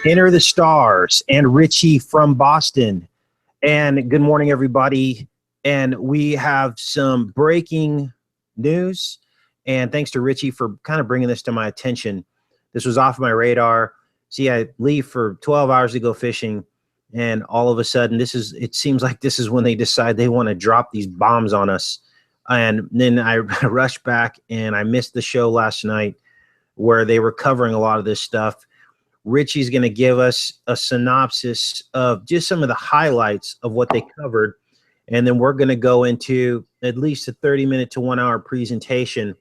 Enter the Stars and Richie from Boston. And good morning, everybody. And we have some breaking news. And thanks to Richie for kind of bringing this to my attention. This was off my radar. See, I leave for 12 hours to go fishing. And all of a sudden, it seems like this is when they decide they want to drop these bombs on us. And then I rushed back and I missed the show last night where they were covering a lot of this stuff. Richie's going to give us a synopsis of just some of the highlights of what they covered. And then we're going to go into at least a 30-minute to 1 hour presentation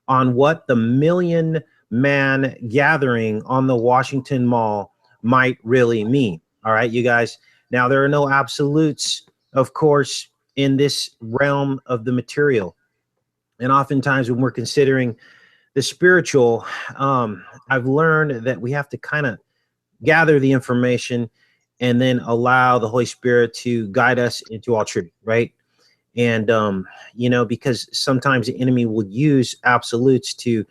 on what the million-man gathering on the Washington Mall might really mean. All right, you guys. Now, there are no absolutes, of course, in this realm of the material. And oftentimes when we're considering the spiritual, I've learned that we have to kind of gather the information and then allow the Holy Spirit to guide us into all truth, right? And, because sometimes the enemy will use absolutes to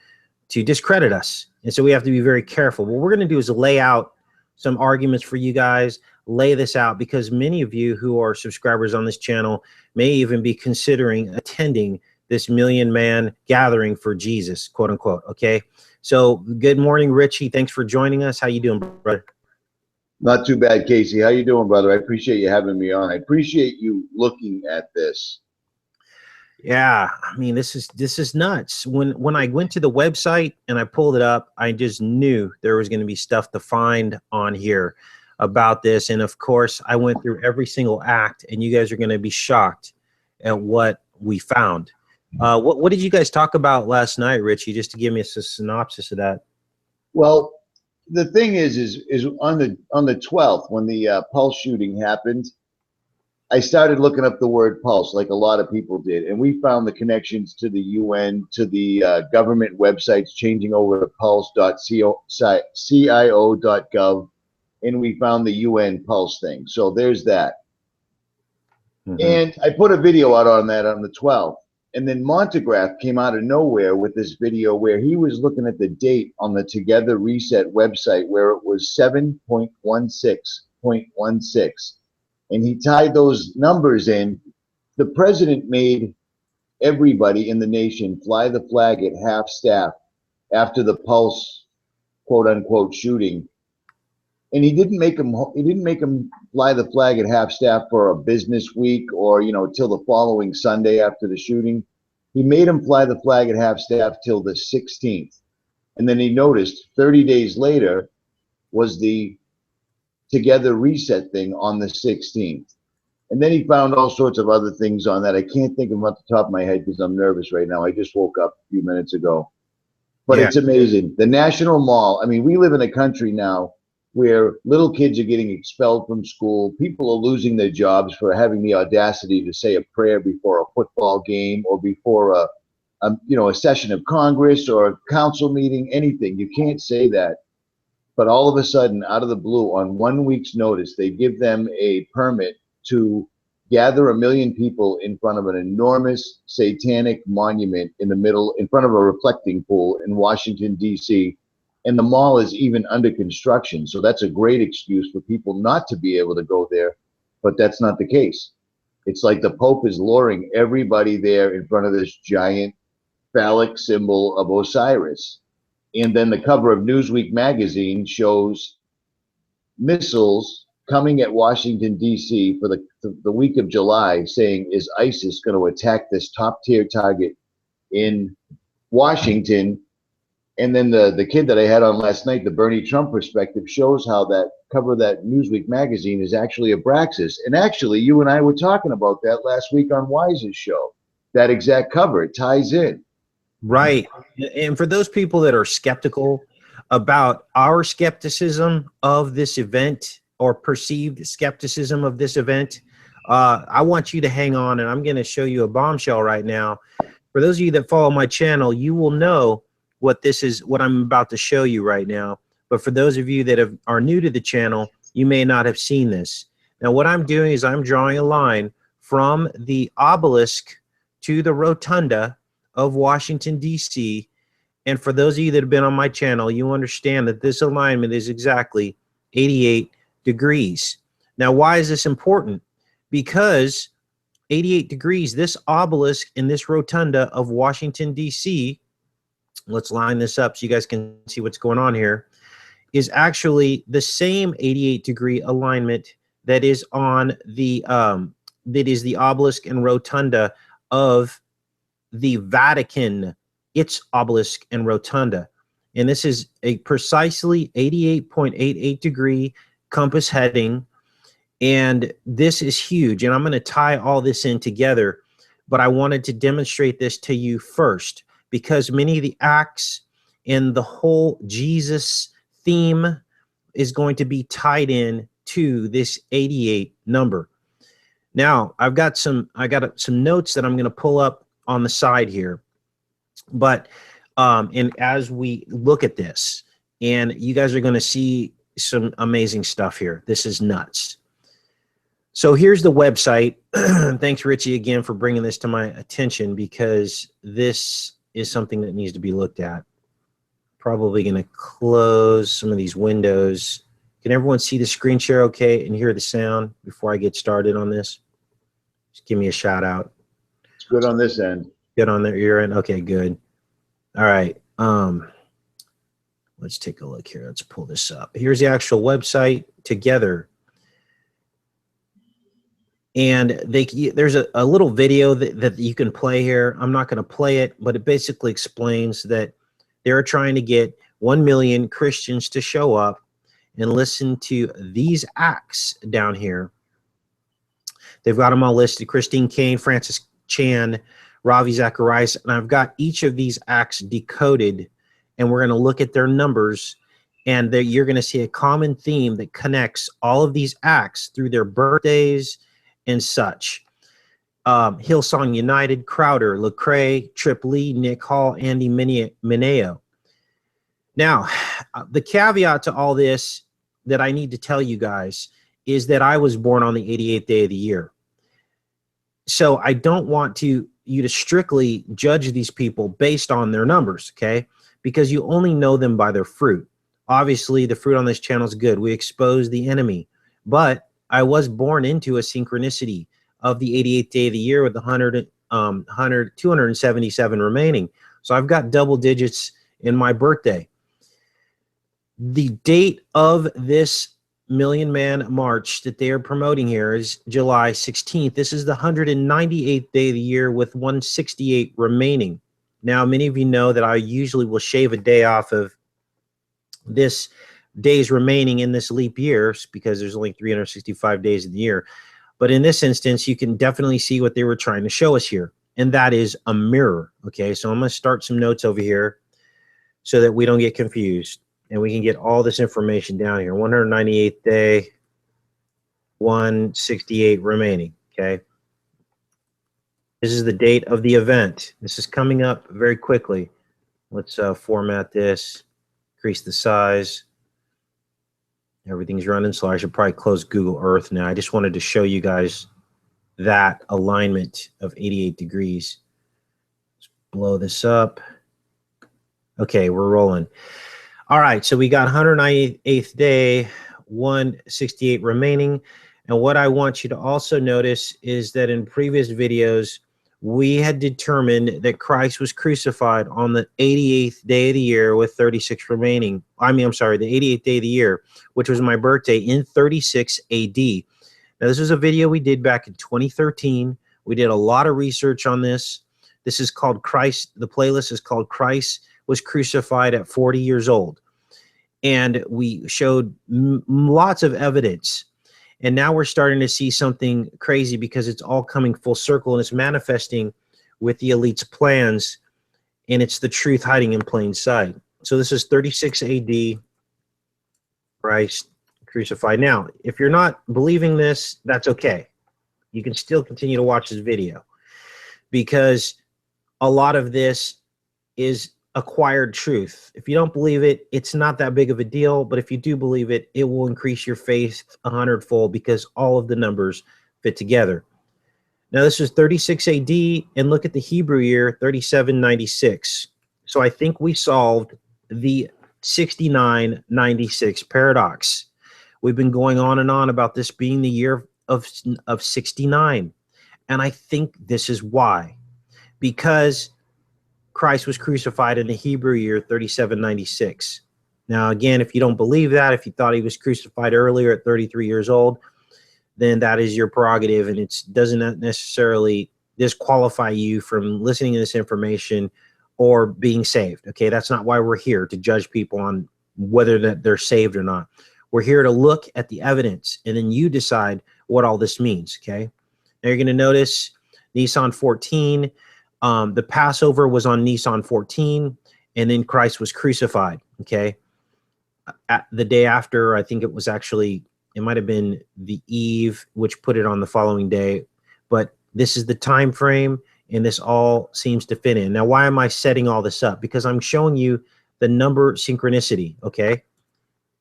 discredit us. And so we have to be very careful. What we're going to do is lay out some arguments for you guys, lay this out, because many of you who are subscribers on this channel may even be considering attending this million-man gathering for Jesus, quote unquote. Okay. So good morning, Richie. Thanks for joining us. How you doing, brother? Not too bad, Casey. How you doing, brother? I appreciate you having me on. I appreciate you looking at this. Yeah, I mean, this is nuts. When I went to the website and I pulled it up, I just knew there was going to be stuff to find on here about this. And of course, I went through every single act, and you guys are going to be shocked at what we found. What did you guys talk about last night, Richie? Just to give me a synopsis of that. Well, the thing is on the 12th, when the Pulse shooting happened, I started looking up the word Pulse, like a lot of people did, and we found the connections to the UN, to the government websites changing over to pulse.cio.gov, and we found the UN Pulse thing. So there's that. Mm-hmm. And I put a video out on that on the 12th. And then Montegraph came out of nowhere with this video where he was looking at the date on the Together Reset website where it was 7.16.16. And he tied those numbers in. The president made everybody in the nation fly the flag at half staff after the Pulse, quote unquote, shooting. And he didn't make them fly the flag at half staff for a business week or, till the following Sunday after the shooting. He made them fly the flag at half staff till the 16th. And then he noticed 30 days later was the Together Reset thing on the 16th. And then he found all sorts of other things on that. I can't think of them off the top of my head because I'm nervous right now. I just woke up a few minutes ago. But yeah. It's amazing. The National Mall, I mean, we live in a country now where little kids are getting expelled from school. People are losing their jobs for having the audacity to say a prayer before a football game or before a session of Congress or a council meeting, anything. You can't say that. But all of a sudden, out of the blue, on 1 week's notice, they give them a permit to gather 1 million people in front of an enormous satanic monument in the middle, in front of a reflecting pool in Washington, D.C., and the mall is even under construction. So that's a great excuse for people not to be able to go there, but that's not the case. It's like the Pope is luring everybody there in front of this giant phallic symbol of Osiris. And then the cover of Newsweek magazine shows missiles coming at Washington, D.C. for the week of July, saying, is ISIS going to attack this top tier target in Washington? And then the kid that I had on last night, the Bernie Trump perspective, shows how that cover of that Newsweek magazine is actually Abraxas. And actually, you and I were talking about that last week on Wise's show. That exact cover, it ties in. Right. And for those people that are skeptical about our skepticism of this event or perceived skepticism of this event, I want you to hang on, and I'm going to show you a bombshell right now. For those of you that follow my channel, you will know what I'm about to show you right now. But for those of you that are new to the channel, you may not have seen this. Now, what I'm doing is I'm drawing a line from the obelisk to the rotunda of Washington, D.C. And for those of you that have been on my channel, you understand that this alignment is exactly 88 degrees. Now, why is this important? Because 88 degrees, this obelisk in this rotunda of Washington, D.C., let's line this up so you guys can see what's going on here, is actually the same 88 degree alignment that is on the that is the obelisk and rotunda of the Vatican, its obelisk and rotunda. And this is a precisely 88.88 degree compass heading. And this is huge. And I'm going to tie all this in together, but I wanted to demonstrate this to you first, because many of the acts in the whole Jesus theme is going to be tied in to this 88 number. Now, I got some notes that I'm going to pull up on the side here. But and as we look at this, and you guys are going to see some amazing stuff here. This is nuts. So here's the website. Thanks, Richie, again, for bringing this to my attention, because this is something that needs to be looked at. Probably going to close some of these windows. Can everyone see the screen share okay and hear the sound before I get started on this? Just give me a shout out. It's good on this end. Good on your end? Okay, good. All right. Let's take a look here. Let's pull this up. Here's the actual website together. And there's a little video that you can play here. I'm not going to play it, but it basically explains that they're trying to get 1 million Christians to show up and listen to these acts down here. They've got them all listed: Christine Caine, Francis Chan, Ravi Zacharias, and I've got each of these acts decoded, and we're going to look at their numbers, and you're going to see a common theme that connects all of these acts through their birthdays and such. Hillsong United, Crowder, Lecrae, Trip Lee, Nick Hall, Andy Mineo. Now, the caveat to all this that I need to tell you guys is that I was born on the 88th day of the year. So I don't want you to strictly judge these people based on their numbers, okay? Because you only know them by their fruit. Obviously, the fruit on this channel is good. We expose the enemy. But I was born into a synchronicity of the 88th day of the year with 277 remaining. So I've got double digits in my birthday. The date of this Million Man March that they are promoting here is July 16th. This is the 198th day of the year with 168 remaining. Now, many of you know that I usually will shave a day off of this days remaining in this leap year because there's only 365 days of the year. But in this instance, you can definitely see what they were trying to show us here, and that is a mirror. Okay, so I'm going to start some notes over here so that we don't get confused and we can get all this information down here. 198th day, 168 remaining. Okay, this is the date of the event. This is coming up very quickly. Let's format this, increase the size. Everything's running, so I should probably close Google Earth now. I just wanted to show you guys that alignment of 88 degrees. Let's blow this up. Okay, we're rolling. All right, so we got 198th day, 168 remaining. And what I want you to also notice is that in previous videos, we had determined that Christ was crucified on the 88th day of the year with 36 remaining. I'm sorry, the 88th day of the year, which was my birthday, in 36 AD. Now, this was a video we did back in 2013. We did a lot of research on this. This is called Christ. The playlist is called Christ was Crucified at 40 years old. And we showed lots of evidence. And now we're starting to see something crazy because it's all coming full circle and it's manifesting with the elite's plans, and it's the truth hiding in plain sight. So this is 36 AD, Christ crucified. Now, if you're not believing this, that's okay. You can still continue to watch this video because a lot of this is acquired truth. If you don't believe it, it's not that big of a deal. But if you do believe it, it will increase your faith 100-fold because all of the numbers fit together. Now, this is 36 AD, and look at the Hebrew year, 3796. So I think we solved the 6996 paradox. We've been going on and on about this being the year of 69. And I think this is why. Because Christ was crucified in the Hebrew year 3796. Now, again, if you don't believe that, if you thought he was crucified earlier at 33 years old, then that is your prerogative, and it doesn't necessarily disqualify you from listening to this information or being saved. Okay, that's not why we're here, to judge people on whether that they're saved or not. We're here to look at the evidence, and then you decide what all this means. Okay, now you're going to notice Nisan 14. The Passover was on Nisan 14, and then Christ was crucified. Okay, the day after, I think it was actually, it might have been the eve, which put it on the following day, but this is the time frame, and this all seems to fit in. Now, why am I setting all this up? Because I'm showing you the number synchronicity. Okay,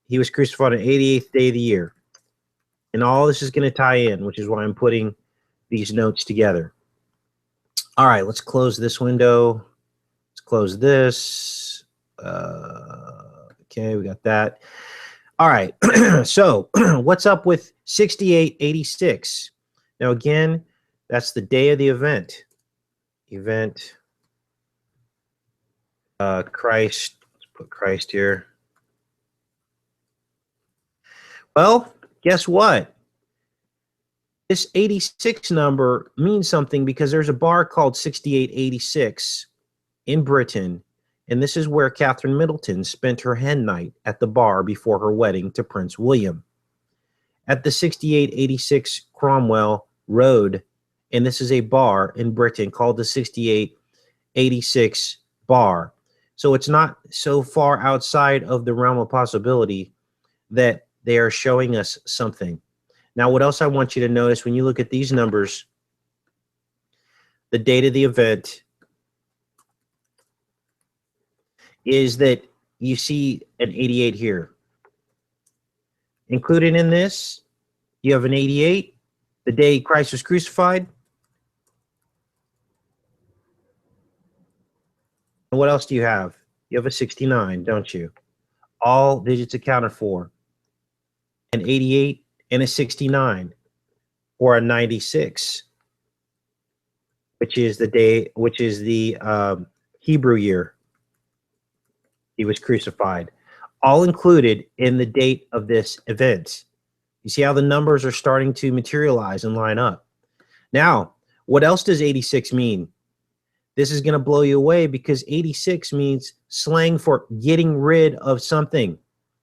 he was crucified on the 88th day of the year, and all this is going to tie in, which is why I'm putting these notes together. All right, let's close this window. Let's close this. Okay, we got that. All right, so what's up with 6886? Now, again, that's the day of the event. Christ, let's put Christ here. Well, guess what? This 86 number means something because there's a bar called 6886 in Britain, and this is where Catherine Middleton spent her hen night at the bar before her wedding to Prince William. At the 6886 Cromwell Road, and this is a bar in Britain called the 6886 Bar. So it's not so far outside of the realm of possibility that they are showing us something. Now, what else I want you to notice when you look at these numbers, the date of the event, is that you see an 88 here. Included in this, you have an 88, the day Christ was crucified. And what else do you have? You have a 69, don't you? All digits accounted for. An 88 and a 69, or a 96, which is the day, which is the Hebrew year he was crucified, all included in the date of this event. You see how the numbers are starting to materialize and line up. Now, what else does 86 mean? This is going to blow you away, because 86 means slang for getting rid of something,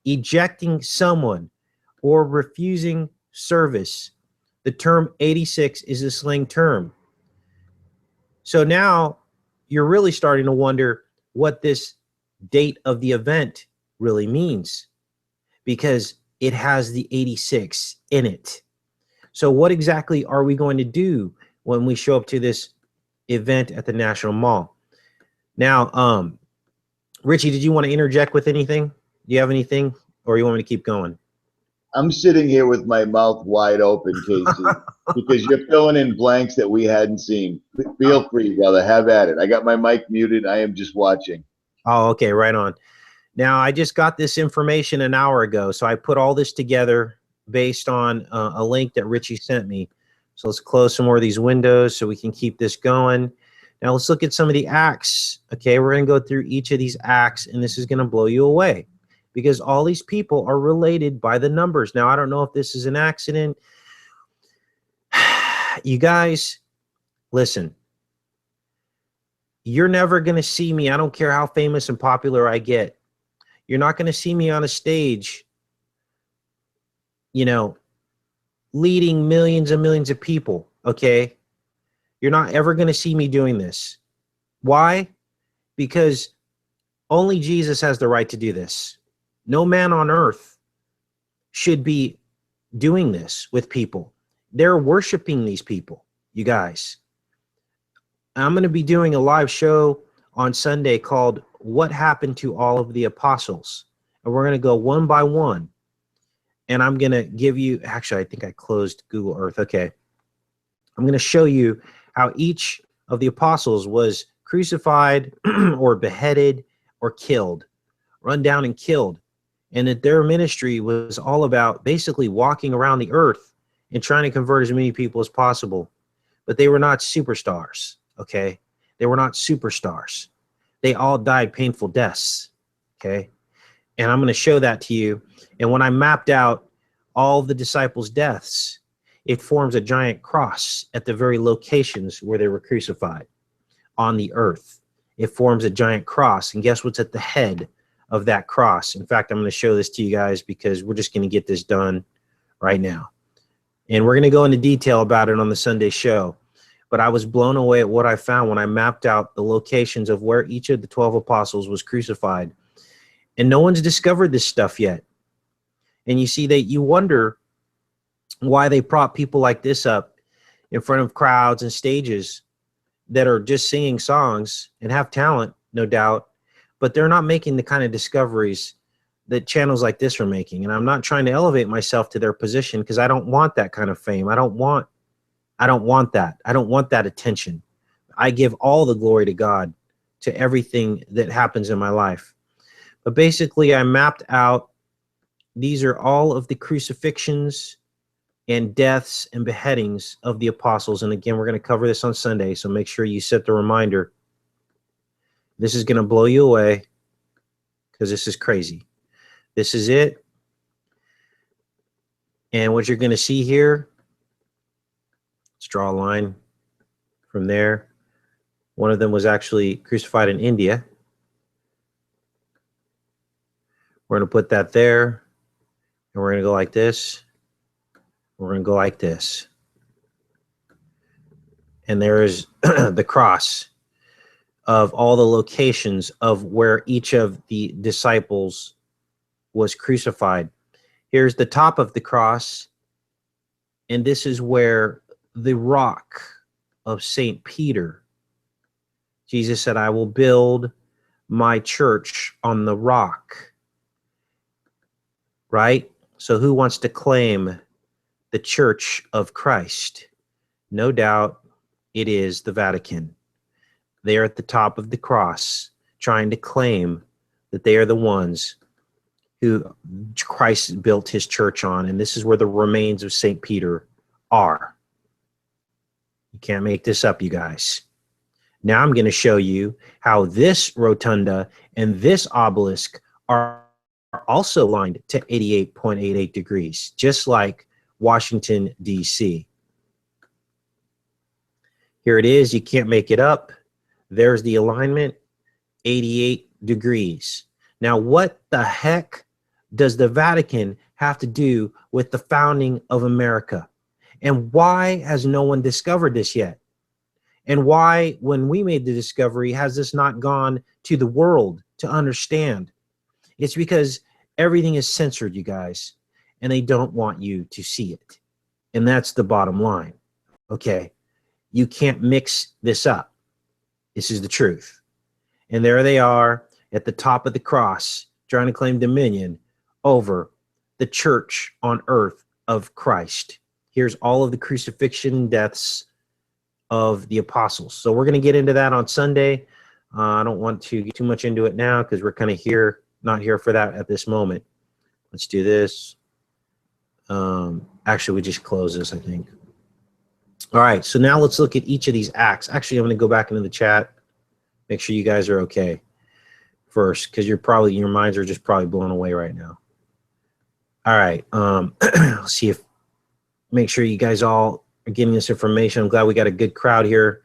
ejecting someone, or refusing service. The term 86 is a slang term. So now you're really starting to wonder what this date of the event really means, because it has the 86 in it. So what exactly are we going to do when we show up to this event at the National Mall? Now, Richie, did you want to interject with anything? Do you have anything, or you want me to keep going? I'm sitting here with my mouth wide open, Casey, because you're filling in blanks that we hadn't seen. Feel free, brother. Have at it. I got my mic muted. I am just watching. Oh, okay. Right on. Now, I just got this information an hour ago, so I put all this together based on a link that Richie sent me. So let's close some more of these windows so we can keep this going. Now, let's look at some of the acts. Okay, we're going to go through each of these acts, and this is going to blow you away, because all these people are related by the numbers. Now, I don't know if this is an accident. You guys, listen. You're never going to see me. I don't care how famous and popular I get. You're not going to see me on a stage, you know, leading millions and millions of people, okay? You're not ever going to see me doing this. Why? Because only Jesus has the right to do this. No man on earth should be doing this with people. They're worshiping these people, you guys. I'm going to be doing a live show on Sunday called What Happened to All of the Apostles? And we're going to go one by one. And I'm going to give you, actually, I think I closed Google Earth. Okay. I'm going to show you how each of the apostles was crucified or beheaded or killed, run down and killed. and that their ministry was all about basically walking around the earth and trying to convert as many people as possible. But they were not superstars, okay? They were not superstars. They all died painful deaths, okay? And I'm going to show that to you. And when I mapped out all the disciples' deaths, it forms a giant cross at the very locations where they were crucified on the earth. It forms a giant cross. And guess what's at the head of that cross? In fact, I'm going to show this to you guys because we're just going to get this done right now. And we're going to go into detail about it on the Sunday show. But I was blown away at what I found when I mapped out the locations of where each of the 12 apostles was crucified. And no one's discovered this stuff yet. And you see that you wonder why they prop people like this up in front of crowds and stages that are just singing songs and have talent, no doubt, but they're not making the kind of discoveries that channels like this are making. And I'm not trying to elevate myself to their position because I don't want that kind of fame. I don't want that. I don't want that attention. I give all the glory to God, to everything that happens in my life. But basically, I mapped out, these are all of the crucifixions and deaths and beheadings of the apostles. And again, we're going to cover this on Sunday, so make sure you set the reminder. This is going to blow you away because this is crazy. This is it. And what you're going to see here, let's draw a line from there. One of them was actually crucified in India. We're going to put that there, and we're going to go like this. We're going to go like this. And there is the cross of all the locations of where each of the disciples was crucified. Here's the top of the cross, and this is where the rock of St. Peter, Jesus said, I will build my church on the rock. Right? So who wants to claim the Church of Christ? No doubt it is the Vatican. They are at the top of the cross trying to claim that they are the ones who Christ built his church on. And this is where the remains of St. Peter are. You can't make this up, you guys. Now I'm going to show you how this rotunda and this obelisk are also aligned to 88.88 degrees, just like Washington, D.C. Here it is. You can't make it up. There's the alignment, 88 degrees. Now, what the heck does the Vatican have to do with the founding of America? And why has no one discovered this yet? And why, when we made the discovery, has this not gone to the world to understand? It's because everything is censored, you guys, and they don't want you to see it. And that's the bottom line. Okay, you can't mix this up. This is the truth. And there they are at the top of the cross, trying to claim dominion over the church on earth of Christ. Here's all of the crucifixion and deaths of the apostles. So we're going to get into that on Sunday. I don't want to get too much into it now because we're kind of not here for that at this moment. Let's do this. Actually, we just close this, I think. All right, so now let's look at each of these acts. Actually, I'm going to go back into the chat, make sure you guys are okay first, because your minds are just probably blown away right now. All right, let's see make sure you guys all are getting this information. I'm glad we got a good crowd here.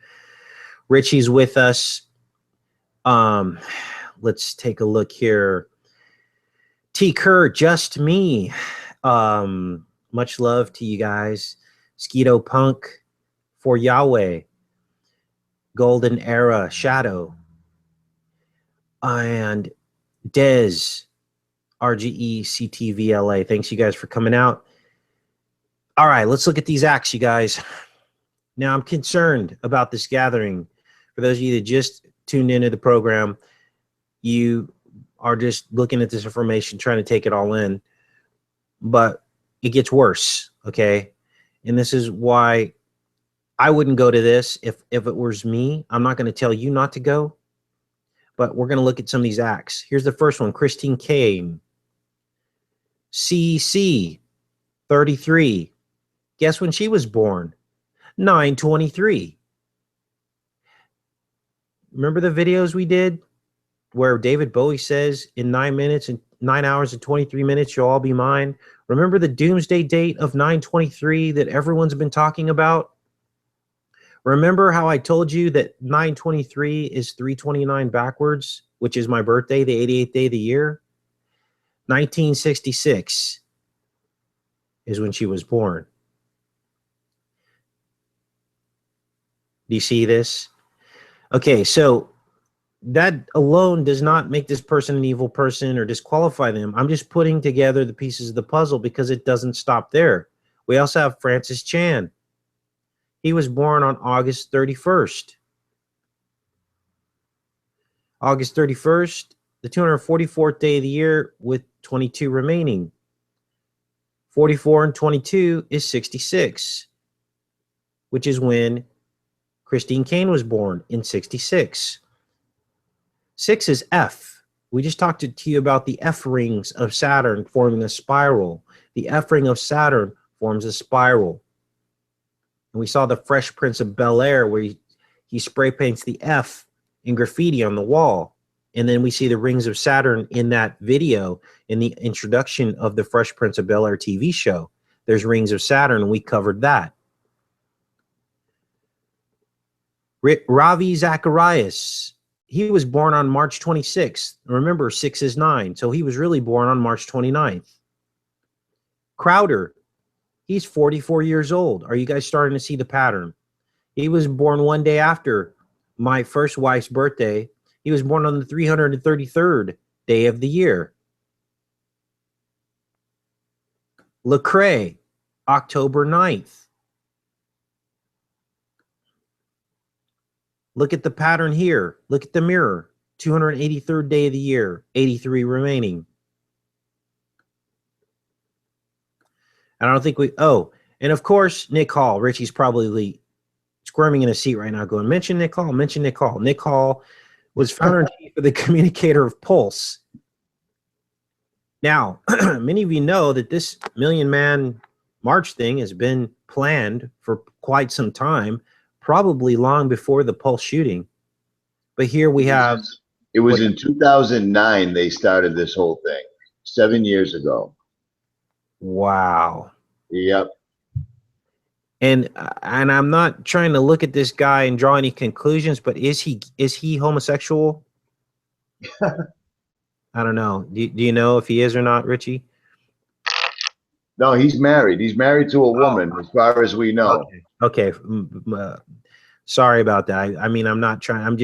Richie's with us. Let's take a look here. T. Kerr, just me. Much love to you guys. Skeeto Punk, for Yahweh. Golden Era, Shadow. And Dez, RGE, CTVLA. Thanks, you guys, for coming out. All right, let's look at these acts, you guys. Now, I'm concerned about this gathering. For those of you that just tuned into the program, you are just looking at this information, trying to take it all in. But it gets worse, okay? And this is why I wouldn't go to this if it was me. I'm not going to tell you not to go, but we're going to look at some of these acts. Here's the first one, Christine Caine. CC 33. Guess when she was born? 9/23. Remember the videos we did where David Bowie says in 9 hours and 23 minutes, you'll all be mine? Remember the doomsday date of 9/23 that everyone's been talking about? Remember how I told you that 9/23 is 3/29 backwards, which is my birthday, the 88th day of the year? 1966 is when she was born. Do you see this? Okay, so that alone does not make this person an evil person or disqualify them. I'm just putting together the pieces of the puzzle because it doesn't stop there. We also have Francis Chan. He was born on August 31st. August 31st, the 244th day of the year with 22 remaining. 44 and 22 is 66, which is when Christine Caine was born in 66. 6 is F. We just talked to you about the F rings of Saturn forming a spiral. The F ring of Saturn forms a spiral. And we saw the Fresh Prince of Bel-Air where he spray paints the F in graffiti on the wall. And then we see the rings of Saturn in that video in the introduction of the Fresh Prince of Bel-Air TV show. There's rings of Saturn, and we covered that. Ravi Zacharias, he was born on March 26th. Remember, 6 is 9, so he was really born on March 29th. Crowder, he's 44 years old. Are you guys starting to see the pattern? He was born one day after my first wife's birthday. He was born on the 333rd day of the year. Lecrae, October 9th. Look at the pattern here. Look at the mirror. 283rd day of the year, 83 remaining. I don't think and of course, Nick Hall. Richie's probably squirming in a seat right now going, mention Nick Hall, mention Nick Hall. Nick Hall was founder and chief of the Communicator of Pulse. Now, many of you know that this Million Man March thing has been planned for quite some time, probably long before the Pulse shooting. But here we have... It was in 2009 they started this whole thing, 7 years ago. Wow. Yep. And I'm not trying to look at this guy and draw any conclusions, but is he homosexual? I don't know. Do you know if he is or not, Richie? No, he's married. He's married to a woman, as far as we know. Okay. Sorry about that. I mean, I'm not trying. I'm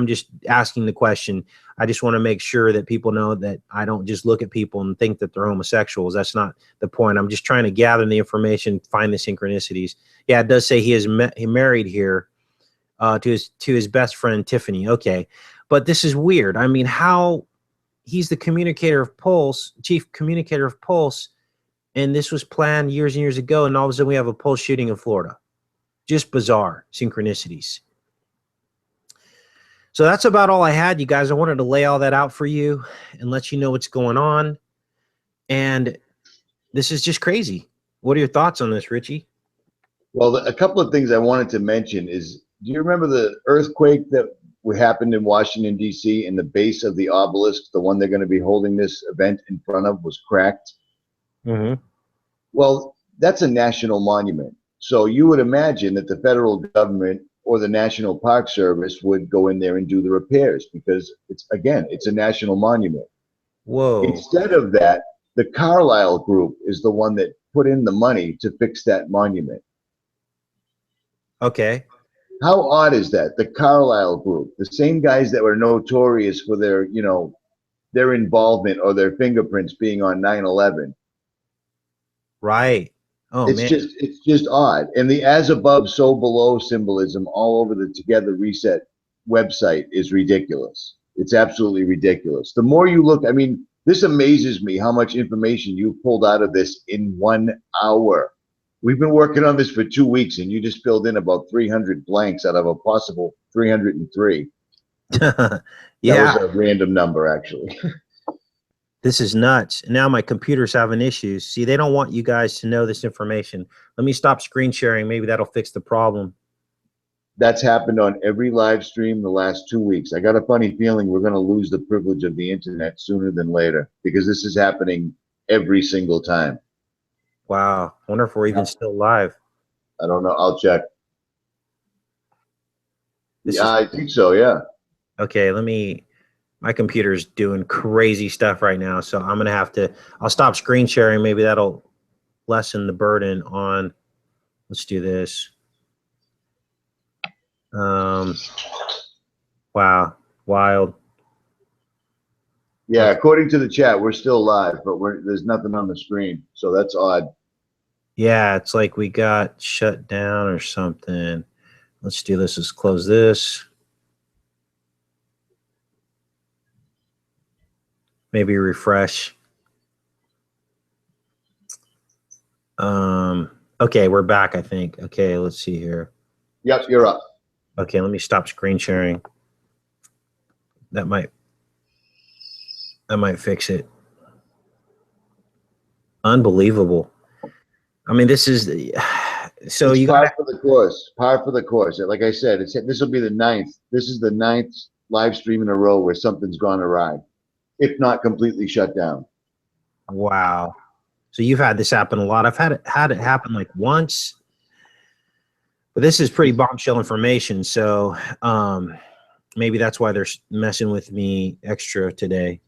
just asking the question. I just want to make sure that people know that I don't just look at people and think that they're homosexuals. That's not the point. I'm just trying to gather the information, find the synchronicities. Yeah, it does say he is married here to his best friend Tiffany. Okay, but this is weird. I mean, how he's the communicator of Pulse, chief communicator of Pulse, and this was planned years and years ago, and all of a sudden we have a Pulse shooting in Florida. Just bizarre synchronicities. So that's about all I had, you guys. I wanted to lay all that out for you and let you know what's going on. And this is just crazy. What are your thoughts on this, Richie? Well, a couple of things I wanted to mention is, do you remember the earthquake that happened in Washington, D.C., and the base of the obelisk, the one they're going to be holding this event in front of, was cracked? Mm-hmm. Well, that's a national monument. So you would imagine that the federal government or the National Park Service would go in there and do the repairs because it's a national monument. Whoa. Instead of that, the Carlyle Group is the one that put in the money to fix that monument. Okay. How odd is that? The Carlyle Group, the same guys that were notorious for their, their involvement or their fingerprints being on 9/11. Right. Oh, it's just odd. And the as above, so below symbolism all over the Together Reset website is ridiculous. It's absolutely ridiculous. The more you look, I mean, this amazes me how much information you pulled out of this in 1 hour. We've been working on this for 2 weeks, and you just filled in about 300 blanks out of a possible 303. Yeah. That was a random number, actually. This is nuts. Now my computer's having issues. See, they don't want you guys to know this information. Let me stop screen sharing. Maybe that'll fix the problem. That's happened on every live stream the last 2 weeks. I got a funny feeling we're going to lose the privilege of the internet sooner than later because this is happening every single time. Wow. I wonder if we're even still live. I don't know. I'll check. This Yeah, I think so. Yeah. Okay, my computer's doing crazy stuff right now, so I'm gonna have to, I'll stop screen sharing. Maybe that'll lessen the burden on, let's do this. Wow, wild. Yeah, according to the chat, we're still live, but there's nothing on the screen, so that's odd. Yeah, it's like we got shut down or something. Let's do this. Let's close this. Maybe refresh. Okay, we're back, I think. Okay, let's see here. Yep, you're up. Okay, let me stop screen sharing. That might fix it. Unbelievable. I mean, this is so it's you par got for the course. Par for the course. Like I said, this will be the 9th. This is the 9th live stream in a row where something's gone awry, if not completely shut down. wow. So you've had this happen a lot. I've had it happen like once, but this is pretty bombshell information. So maybe that's why they're messing with me extra today.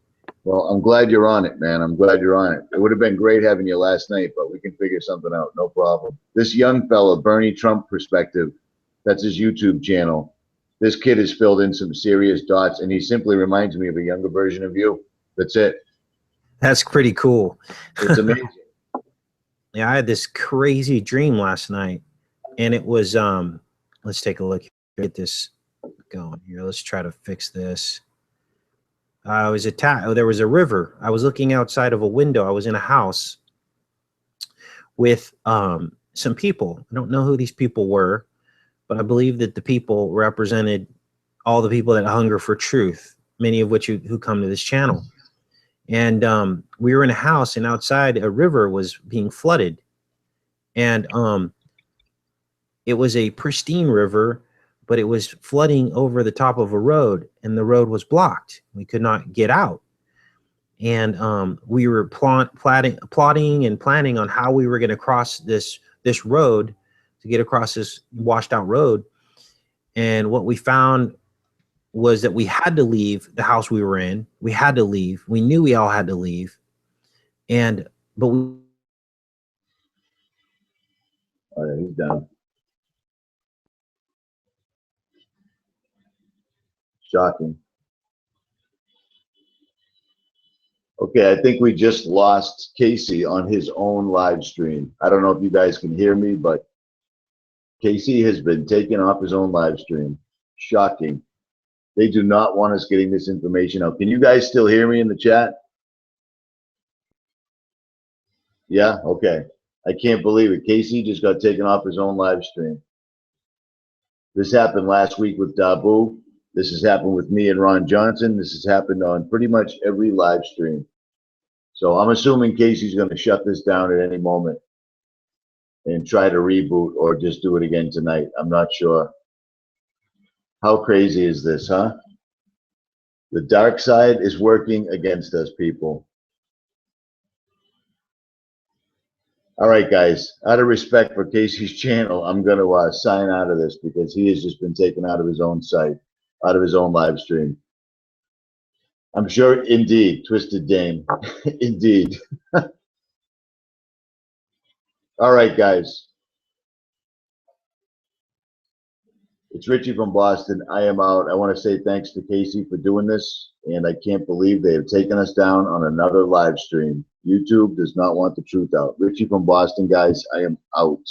Well, I'm glad you're on it, man. I'm glad you're on it. It would have been great having you last night, but we can figure something out. No problem. This young fella, Bernie Trump Perspective, that's his YouTube channel. This kid has filled in some serious dots, and he simply reminds me of a younger version of you. That's it. That's pretty cool. It's amazing. Yeah, I had this crazy dream last night, and it was let's take a look. Get this going here. Let's try to fix this. I was attacked. There was a river. I was looking outside of a window. I was in a house with some people. I don't know who these people were, but I believe that the people represented all the people that hunger for truth, many of which who come to this channel. And we were in a house, and outside a river was being flooded. And it was a pristine river, but it was flooding over the top of a road, and the road was blocked. We could not get out. And we were plotting and planning on how we were going to cross this road to get across this washed out road. And what we found was that we had to leave the house we were in. We had to leave. We knew we all had to leave. But we. Oh, yeah, he's down. Shocking. Okay, I think we just lost Casey on his own live stream. I don't know if you guys can hear me, but Casey has been taken off his own live stream. Shocking. They do not want us getting this information out. Can you guys still hear me in the chat? Yeah, okay. I can't believe it. Casey just got taken off his own live stream. This happened last week with Dabu. This has happened with me and Ron Johnson. This has happened on pretty much every live stream. So I'm assuming Casey's going to shut this down at any moment and try to reboot or just do it again tonight. I'm not sure. How crazy is this, huh? The dark side is working against us, people. All right, guys, out of respect for Casey's channel, I'm going to sign out of this because he has just been taken out of his own site, out of his own live stream. I'm sure, indeed, Twisted Dame, indeed. All right, guys. It's Richie from Boston. I am out. I want to say thanks to Casey for doing this, and I can't believe they have taken us down on another live stream. YouTube does not want the truth out. Richie from Boston, guys, I am out.